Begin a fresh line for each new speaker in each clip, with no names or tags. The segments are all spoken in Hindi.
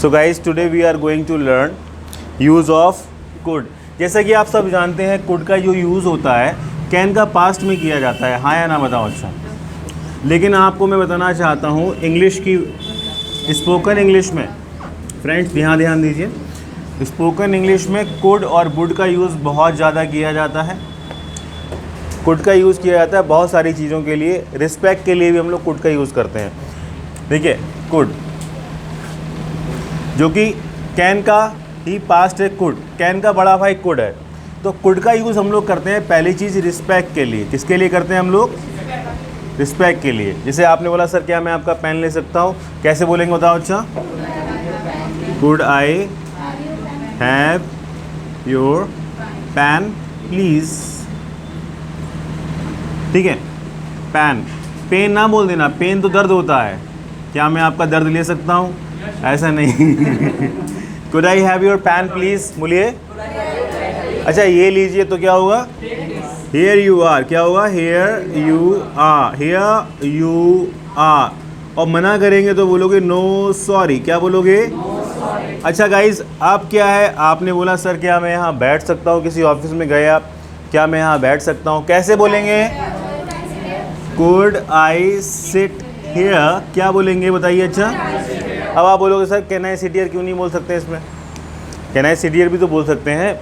So guys today we are going to learn use of could. जैसा कि आप सब जानते हैं कुड का जो यूज़ होता है कैन का पास्ट में किया जाता है, हाँ या ना बताओ। अच्छा, लेकिन आपको मैं बताना चाहता हूँ इंग्लिश की, स्पोकन इंग्लिश में फ्रेंड्स ध्यान दीजिए, स्पोकन इंग्लिश में कुड और वुड का यूज़ बहुत ज़्यादा किया जाता है। कुड का यूज़ किया जाता है बहुत सारी चीज़ों के लिए, रिस्पेक्ट के लिए भी हम लोग कुड का यूज़ करते हैं। देखिए कुड जो कि कैन का ही पास्ट है, कुड कैन का बड़ा भाई कुड है, तो कुड का यूज़ हम लोग करते हैं पहली चीज़ रिस्पेक्ट के लिए। किसके लिए करते हैं हम लोग? रिस्पेक्ट के लिए। जैसे आपने बोला सर क्या मैं आपका पेन ले सकता हूँ, कैसे बोलेंगे बताओ। अच्छा, could I have your pen please. ठीक है, पेन, पेन ना बोल देना, पेन तो दर्द होता है, क्या मैं आपका दर्द ले सकता हूँ, ऐसा नहीं। Could I have your pen please बोलिए। अच्छा ये लीजिए तो क्या होगा? हेयर यू आर, क्या होगा? Here you are, here you are. और मना करेंगे तो बोलोगे नो सॉरी, क्या बोलोगे? अच्छा गाइज, अब क्या है, आपने बोला सर क्या मैं यहाँ बैठ सकता हूँ, किसी ऑफिस में गए आप, क्या मैं यहाँ बैठ सकता हूँ, कैसे बोलेंगे? कुड आई सिट हेयर, क्या बोलेंगे बताइए। अच्छा, अब आप बोलोगे sir can I sit here क्यों नहीं बोल सकते इसमें? कैन आई सिट हियर भी तो बोल सकते हैं,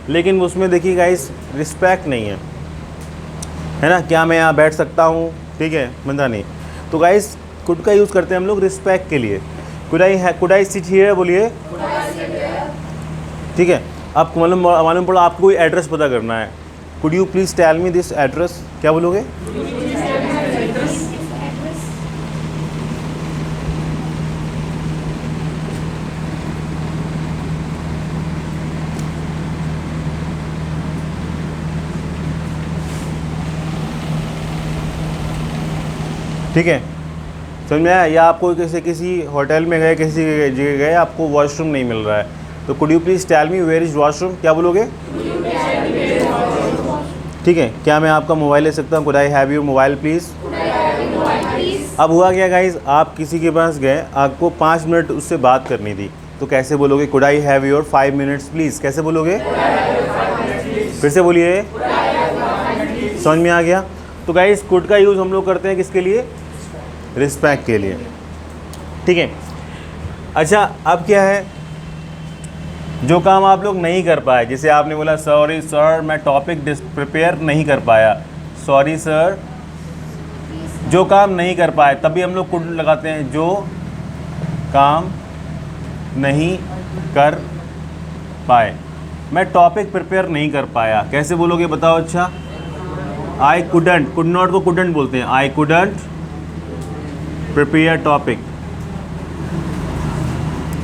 लेकिन उसमें देखिए गाइस रिस्पेक्ट नहीं है ना, क्या मैं यहाँ बैठ सकता हूँ, ठीक है, बंदा नहीं। तो गाइस कुड का यूज़ करते हैं हम लोग रिस्पेक्ट के लिए। कुड आई सिट हियर बोलिए। ठीक है, आपको मालूम पड़ा आपको कोई एड्रेस पता करना है, could you please tell me this address, क्या बोलोगे? ठीक है, समझ में आया? या आपको किसी होटल में गए, किसी जगह गए, आपको वॉशरूम नहीं मिल रहा है, तो could you please tell me where is washroom, क्या बोलोगे? ठीक है, क्या मैं आपका मोबाइल ले सकता हूँ? Could I have your mobile please. अब हुआ क्या गाइज, आप किसी के पास गए, आपको 5 मिनट उससे बात करनी थी, तो कैसे बोलोगे? Could I have your 5 minutes please, कैसे बोलोगे? फिर से बोलिए, समझ में आ गया? तो गाइज कुड का यूज़ हम लोग करते हैं किसके लिए? रिस्पेक्ट के लिए। ठीक है, अच्छा अब क्या है, जो काम आप लोग नहीं कर पाए, जैसे आपने बोला सॉरी सर मैं टॉपिक प्रिपेयर नहीं कर पाया, सॉरी सर, जो काम नहीं कर पाए, तभी हम लोग कुड लगाते हैं, जो काम नहीं कर पाए। मैं टॉपिक प्रिपेयर नहीं कर पाया, कैसे बोलोगे बताओ। अच्छा, आई कुडंट, कुड नॉट को कुडंट बोलते हैं, I couldn't prepare topic,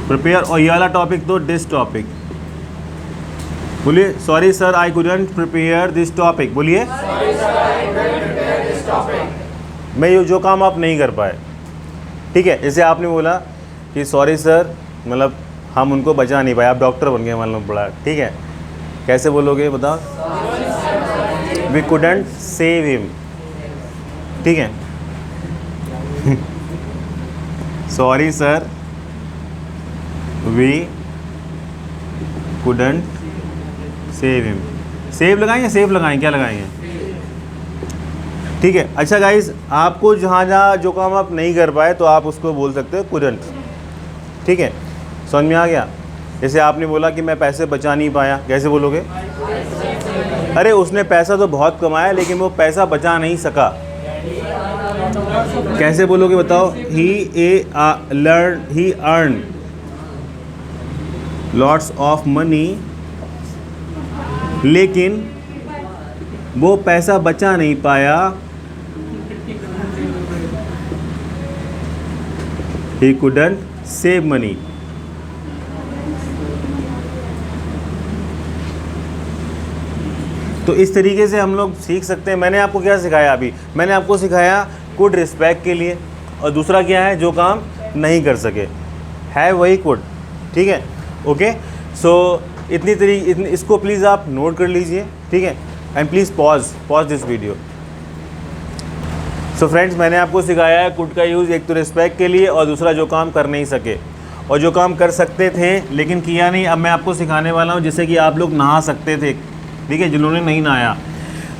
prepare, और ये वाला टॉपिक तो दिस टॉपिक। बोलिए sorry sir I couldn't prepare this topic, बोलिए। मैं जो काम आप नहीं कर पाए। ठीक है, जैसे आपने बोला कि सॉरी सर, मतलब हम उनको बचा नहीं पाए, आप डॉक्टर बन गए मालूम पड़ा, ठीक है, कैसे बोलोगे बताओ? We couldn't save him. ठीक है, sorry sir we couldn't save him. Save लगाएंगे, सेव लगाएंगे, क्या लगाएंगे? ठीक है, अच्छा गाइज, आपको जहाँ जो काम आप नहीं कर पाए तो आप उसको बोल सकते हो कुडंट। ठीक है, समझ में आ गया? जैसे आपने बोला कि मैं पैसे बचा नहीं पाया, कैसे बोलोगे? अरे उसने पैसा तो बहुत कमाया लेकिन वो पैसा बचा नहीं सका, कैसे बोलोगे बताओ? ही अर्न लॉट्स ऑफ मनी, लेकिन वो पैसा बचा नहीं पाया, ही कुडंट सेव मनी। तो इस तरीके से हम लोग सीख सकते हैं। मैंने आपको क्या सिखाया अभी? मैंने आपको सिखाया कुड रिस्पेक्ट के लिए, और दूसरा क्या है, जो काम नहीं कर सके, है वही कुड। ठीक है, ओके। सो इसको प्लीज़ आप नोट कर लीजिए, ठीक है, and please pause this video. So friends, मैंने आपको सिखाया है कुड का यूज़ एक तो रिस्पेक्ट के लिए और दूसरा जो काम कर नहीं सके। और जो काम कर सकते थे लेकिन किया नहीं, अब मैं आपको सिखाने वाला हूँ जैसे कि आप लोग नहा सकते थे, ठीक है, जिन्होंने नहीं नहाया।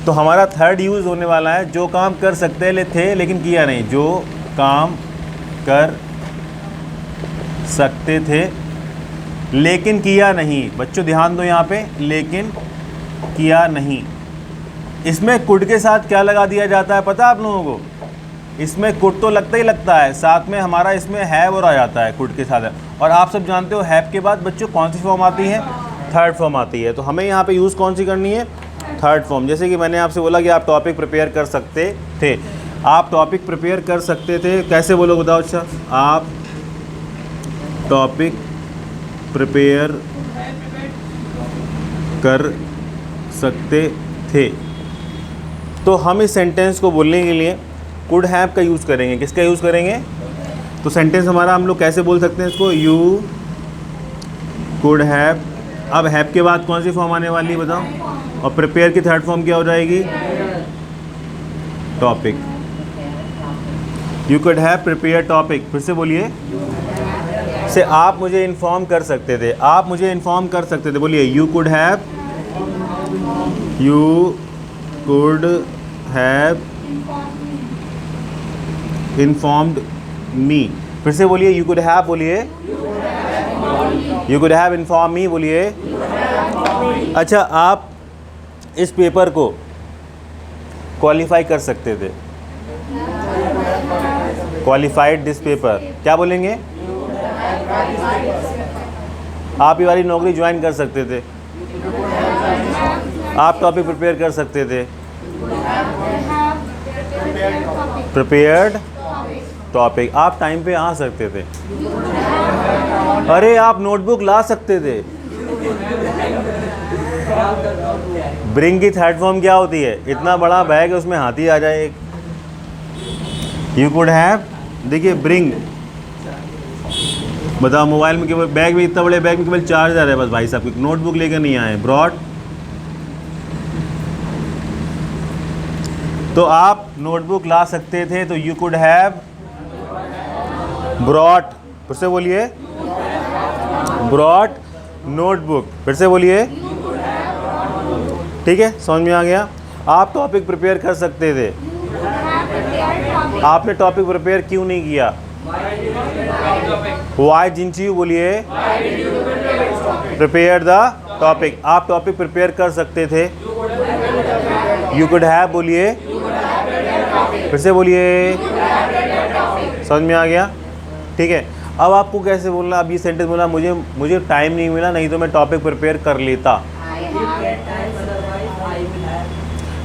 तो हमारा थर्ड यूज़ होने वाला है जो काम कर सकते थे लेकिन किया नहीं। जो काम कर सकते थे लेकिन किया नहीं। बच्चों ध्यान दो यहाँ पे, लेकिन किया नहीं। इसमें कुड के साथ क्या लगा दिया जाता है पता है आप लोगों को? इसमें कुड तो लगता ही लगता है, साथ में हमारा इसमें हैव और आ जाता है कुड के साथ। और आप सब जानते हो हैव के बाद बच्चों कौन सी फॉर्म आती है? थर्ड फॉर्म आती है। तो हमें यहाँ पे यूज़ कौन सी करनी है? Third form. जैसे कि मैंने आपसे बोला कि आप टॉपिक प्रिपेयर कर सकते थे। आप टॉपिक प्रिपेयर कर सकते थे, कैसे बोलो बताओ? अच्छा, आप टॉपिक प्रिपेयर कर सकते थे। तो हम इस सेंटेंस को बोलने के लिए कुड हैव का यूज़ करेंगे। किसका यूज़ करेंगे? तो सेंटेंस हमारा हम लोग कैसे बोल सकते हैं इसको? You could have. अब हैव के बाद कौन सी फॉर्म आने वाली है बताओ? और प्रिपेयर की थर्ड फॉर्म क्या हो जाएगी? Topic. You could have prepare topic. फिर से बोलिए, से आप मुझे इन्फॉर्म कर सकते थे। आप मुझे इन्फॉर्म कर सकते थे। बोलिए, you could have, you could have informed मी। फिर से बोलिए, यू कुड हैव। बोलिए, you could have inform me. बोलिए। अच्छा, आप इस पेपर को क्वालिफाई कर सकते थे। Qualified this paper. क्या बोलेंगे? आप ये वाली नौकरी ज्वाइन कर सकते थे। आप टॉपिक प्रिपेयर कर सकते थे। Prepared topic. आप टाइम पे आ सकते थे। अरे आप नोटबुक ला सकते थे। ब्रिंग की थर्ड फॉर्म क्या होती है? इतना बड़ा बैग है उसमें हाथी आ जाए एक। यू कुड हैव, देखिए ब्रिंग, बताओ मोबाइल में केवल बैग में, इतना बड़े बैग में केवल चार्जर है बस भाई साहब की, नोटबुक लेकर नहीं आए। ब्रॉड, तो आप नोटबुक ला सकते थे। तो यू कुड हैव ब्रॉट। फिर से बोलिए, ब्रॉट नोटबुक। फिर से बोलिए, ठीक है, समझ में आ गया? आप टॉपिक प्रिपेयर कर सकते थे। आपने टॉपिक प्रिपेयर क्यों नहीं किया? Y didn't you? बोलिए, प्रिपेयर द टॉपिक। आप टॉपिक प्रिपेयर कर सकते थे। You could have. बोलिए, फिर से बोलिए, समझ में आ गया? ठीक है। अब आपको कैसे बोलना? अब ये सेंटेंस बोला, मुझे टाइम नहीं मिला, नहीं तो मैं टॉपिक प्रिपेयर कर लेता।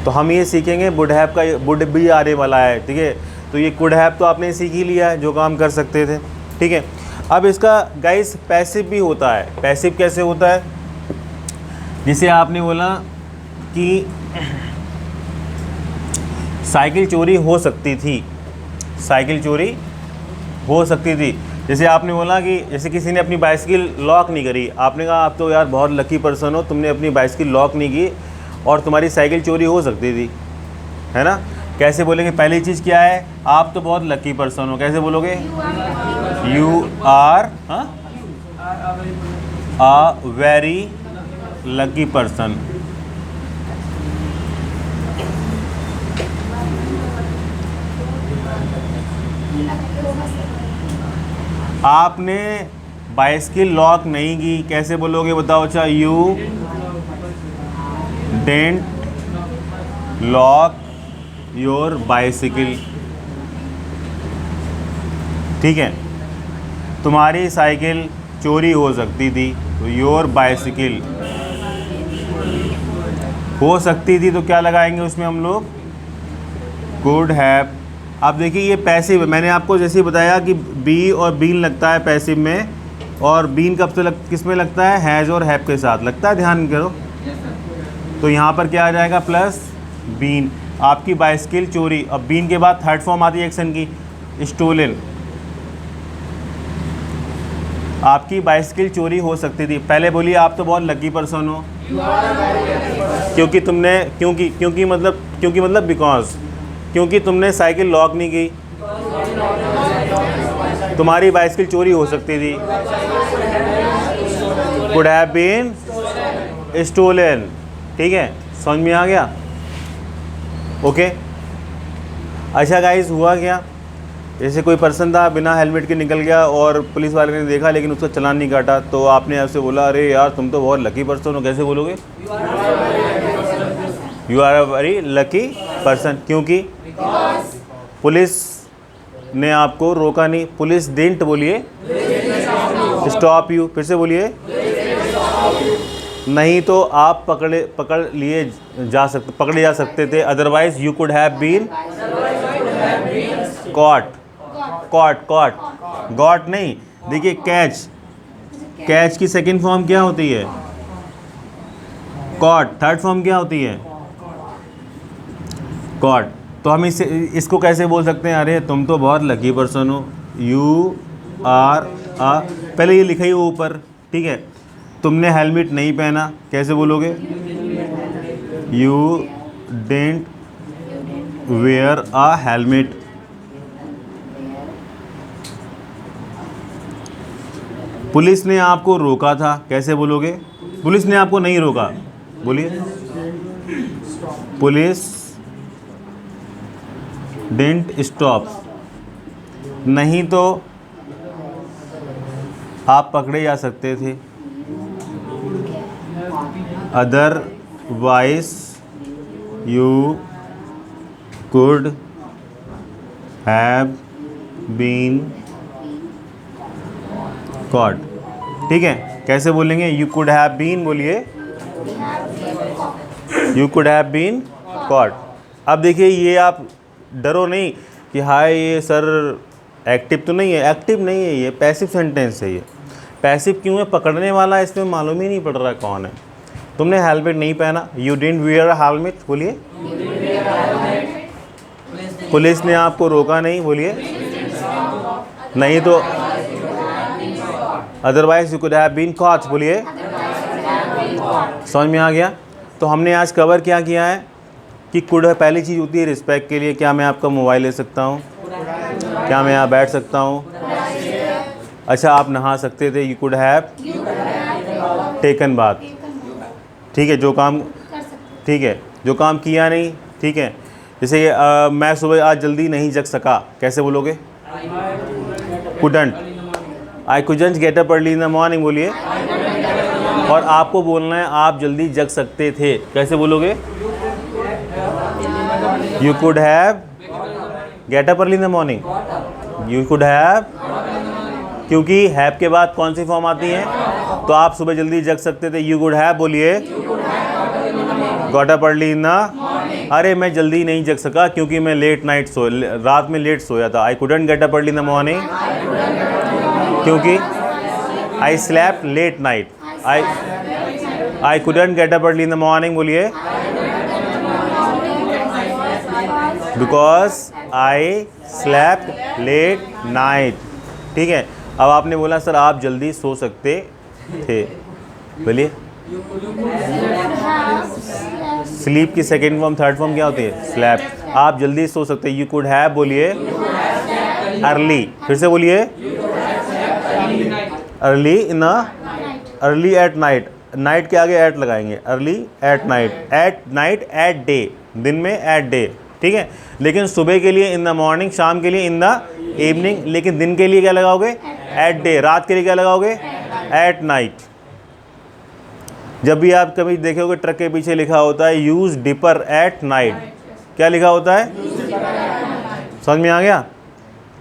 तो हम ये सीखेंगे वुड हैव का, वुड भी आने वाला है, ठीक है। तो ये कुड हैव तो आपने सीख ही लिया है, जो काम कर सकते थे, ठीक है। अब इसका गाइस पैसिव भी होता है। पैसिव कैसे होता है? जिसे आपने बोला कि साइकिल चोरी हो सकती थी। साइकिल चोरी हो सकती थी। जैसे आपने बोला कि जैसे किसी ने अपनी बाइसिकल लॉक नहीं करी, आपने कहा आप तो यार बहुत लकी पर्सन हो, तुमने अपनी बाइसिकल लॉक नहीं की और तुम्हारी साइकिल चोरी हो सकती थी, है ना। कैसे बोलेंगे? पहली चीज़ क्या है? आप तो बहुत लकी पर्सन हो। कैसे बोलोगे? You are a very lucky person. आपने बाइसिकल लॉक नहीं की। कैसे बोलोगे बताओ? अच्छा, you didn't lock your bicycle. ठीक है, तुम्हारी साइकिल चोरी हो सकती थी, तो योर बाइसिकल हो सकती थी, तो क्या लगाएंगे उसमें हम लोग? Could have. अब देखिए ये पैसिव है। मैंने आपको जैसे ही बताया कि बी और बीन लगता है पैसिव में, और बीन कब से किस में लगता है? हैज़ और हैव के साथ लगता है, ध्यान करो। तो यहाँ पर क्या आ जाएगा? Plus been. आपकी बाइसिकल चोरी। अब बीन के बाद थर्ड फॉर्म आती है एक्शन की, स्टोलन। आपकी बाइसिकल चोरी हो सकती थी। पहले बोलिए, आप तो बहुत लकी पर्सन हो। क्योंकि तुमने क्योंकि मतलब बिकॉज, क्योंकि तुमने साइकिल लॉक नहीं की। तुम्हारी बाइसिकल चोरी हो सकती थी। Could have been stolen. ठीक है, समझ में आ गया? ओके। अच्छा गाइस, हुआ क्या, जैसे कोई पर्सन था बिना हेलमेट के निकल गया और पुलिस वाले ने देखा लेकिन उसका चालान नहीं काटा, तो आपने आपसे बोला अरे यार तुम तो बहुत लकी पर्सन हो। कैसे बोलोगे? You are a very lucky person. क्योंकि पुलिस ने आपको रोका नहीं। पुलिस डिडंट, बोलिए, स्टॉप यू। फिर से बोलिए। नहीं तो आप पकड़े जा सकते थे। Otherwise you could have been caught. Got नहीं, देखिए कैच की सेकंड फॉर्म क्या होती है? कॉट। थर्ड फॉर्म क्या होती है? कॉट। तो हम इसको कैसे बोल सकते हैं? अरे तुम तो बहुत लकी पर्सन हो। यू आर आ, पहले ये लिखा ही हो ऊपर, ठीक है। तुमने हेलमेट नहीं पहना, कैसे बोलोगे? You didn't wear a helmet. Police ने आपको रोका था, कैसे बोलोगे? पुलिस ने आपको नहीं रोका, बोलिए। Police didn't stop. नहीं तो आप पकड़े जा सकते थे। Otherwise you could have been caught. ठीक है, कैसे बोलेंगे? यू कुड हैव बीन, बोलिए। You could have been caught. अब देखिए, ये आप डरो नहीं कि हाय ये सर एक्टिव तो नहीं है। एक्टिव नहीं है, ये पैसिव सेंटेंस है। ये पैसिव क्यों है? पकड़ने वाला इसमें मालूम ही नहीं पड़ रहा कौन है। तुमने हेलमेट नहीं पहना, you didn't wear a helmet, बोलिए। पुलिस ने आपको रोका नहीं, बोलिए। नहीं तो otherwise you could have been caught, बोलिए। समझ में आ गया? तो हमने आज कवर क्या किया है कि कुड पहली चीज़ होती है रिस्पेक्ट के लिए। क्या मैं आपका मोबाइल ले सकता हूँ? क्या मैं यहाँ बैठ सकता हूँ? अच्छा, आप नहा सकते थे, यू कुड हैव टेकन बात। ठीक है, जो काम, ठीक है, जो काम किया नहीं, ठीक है। जैसे मैं सुबह आज जल्दी नहीं जग सका, कैसे बोलोगे? Couldn't. I couldn't get up early in the morning, बोलिए। और आपको बोलना है आप जल्दी जग सकते थे, कैसे बोलोगे? You could have get up early in the morning. You could have, क्योंकि हैव के बाद कौन सी फॉर्म आती है? तो आप सुबह जल्दी जग सकते थे, यू कुड हैव, बोलिए। Got up early in the, अरे मैं जल्दी नहीं जग सका क्योंकि मैं रात में लेट सोया था। I couldn't get up early in the morning क्योंकि I slept late night. I couldn't get up early in the morning, बोलिए। Because I slept late night. ठीक है, अब आपने बोला सर आप जल्दी सो सकते थे, बोलिए। स्लीप की सेकेंड फॉर्म, थर्ड फॉर्म क्या होती है? स्लैप। आप जल्दी सो सकते, यू कुड हैव, बोलिए। अर्ली, फिर से बोलिए। Early in early at night. Night के आगे एट लगाएंगे, early at night. At night, at day, दिन में एट डे, ठीक है। लेकिन सुबह के लिए इन द मॉर्निंग, शाम के लिए इन द इवनिंग, लेकिन दिन के लिए क्या लगाओगे? At day. रात के लिए क्या लगाओगे? At night. जब भी आप कभी देखोगे ट्रक के पीछे लिखा होता है यूज डिपर एट नाइट, क्या लिखा होता है? समझ में आ गया?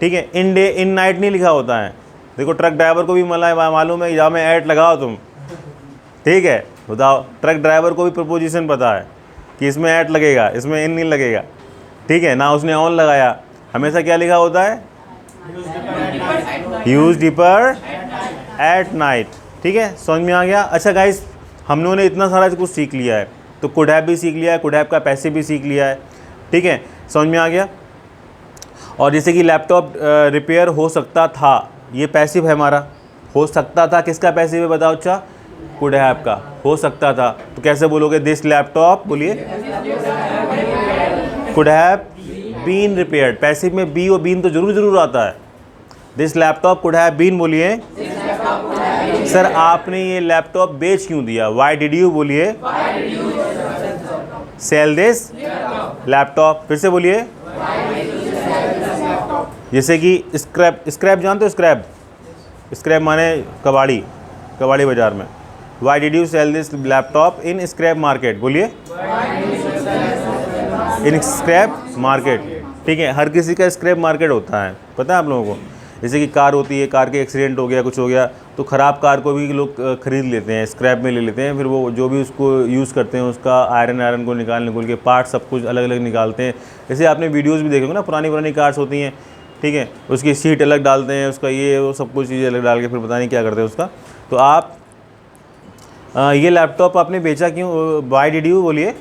ठीक है, इन डे इन नाइट नहीं लिखा होता है। देखो ट्रक ड्राइवर को भी मालूम है, जहाँ में एट लगाओ तुम, ठीक है। बताओ, ट्रक ड्राइवर को भी प्रपोजिशन पता है कि इसमें एट लगेगा, इसमें इन नहीं लगेगा, ठीक है ना। उसने ऑन लगाया, हमेशा क्या लिखा होता है? यूज डिपर एट नाइट, ठीक है। समझ में आ गया? अच्छा गाइस, हम लोगों ने इतना सारा कुछ सीख लिया है, तो कुड हैव भी सीख लिया है, कुड हैव का पैसिव भी सीख लिया है, ठीक है। समझ में आ गया? और जैसे कि लैपटॉप रिपेयर हो सकता था, ये पैसिव है हमारा। हो सकता था किसका पैसिव है बताओ? अच्छा, कुड हैव का। हो सकता था, तो कैसे बोलोगे? दिस लैपटॉप, बोलिए। Could have been repaired. Passive में बी और बीन तो जरूर आता है, this laptop could have been, बोलिए सर आपने ये लैपटॉप बेच क्यों दिया? वाई डिड यू, बोलिए सेल दिस लैपटॉप। फिर से बोलिए, जैसे कि स्क्रैप, स्क्रैप जानते हो? स्क्रैप, स्क्रैप माने कबाड़ी, कबाड़ी बाजार में। Why did you sell this laptop in scrap market, बोलिए इन स्क्रैप मार्केट। ठीक है, हर किसी का स्क्रैप मार्केट होता है, पता है आप लोगों को। जैसे कि कार होती है, कार के एक्सीडेंट हो गया, कुछ हो गया, तो ख़राब कार को भी लोग ख़रीद लेते हैं, स्क्रैप में ले लेते हैं। फिर वो जो भी उसको यूज़ करते हैं, उसका आयरन को निकाल के पार्ट सब कुछ अलग अलग निकालते हैं। जैसे आपने वीडियोस भी देखे होंगे ना, पुरानी कार्स होती हैं, ठीक है, उसकी सीट अलग डालते हैं, उसका ये वो सब कुछ चीज़ें अलग डाल के फिर पता नहीं क्या करते हैं उसका। तो आप ये लैपटॉप आपने बेचा क्यों? वाई डिड यू, बोलिए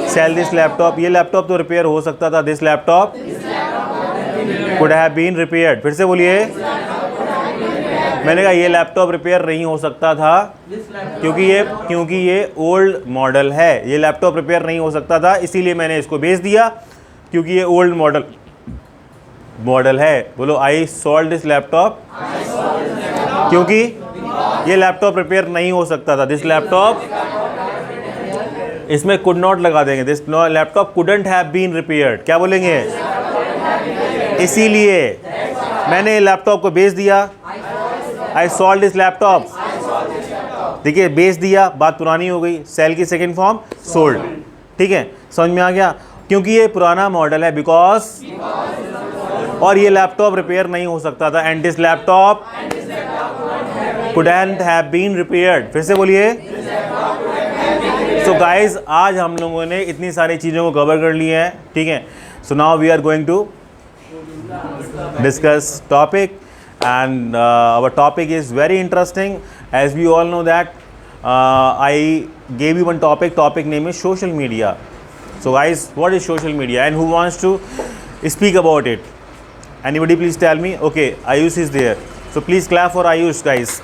सेल दिस लैपटॉप। ये लैपटॉप तो रिपेयर हो सकता था, this laptop could have been repaired. फिर से बोलिए, मैंने कहा ये लैपटॉप रिपेयर नहीं हो सकता था क्योंकि ये ओल्ड मॉडल है। ये लैपटॉप रिपेयर नहीं हो सकता था, इसीलिए मैंने इसको बेच दिया, क्योंकि ये ओल्ड मॉडल है। बोलो, आई सोल्ड दिस लैपटॉप क्योंकि ये लैपटॉप रिपेयर नहीं हो सकता था। दिस लैपटॉप, इसमें कुड नॉट लगा देंगे, this laptop couldn't have been repaired. क्या बोलेंगे? इसीलिए मैंने लैपटॉप को बेच दिया। I sold this laptop. देखिए, बेच दिया, बात पुरानी हो गई। सेल की सेकंड फॉर्म सोल्ड। ठीक है, समझ में आ गया? क्योंकि ये पुराना मॉडल है, बिकॉज, और ये लैपटॉप रिपेयर नहीं हो सकता था। And this laptop couldn't have been repaired। फिर से बोलिए। सो गाइज, आज हम लोगों ने इतनी सारी चीज़ों को कवर कर लिया है, ठीक है। So now we are going to discuss topic, and our topic is very interesting. As we all know that I gave you one topic name is social media. So guys, what is social media and who wants to speak about it? Anybody please tell me? Okay, Ayush is there, so please clap for Ayush guys,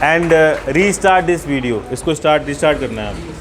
and restart this video. इसको restart करना है।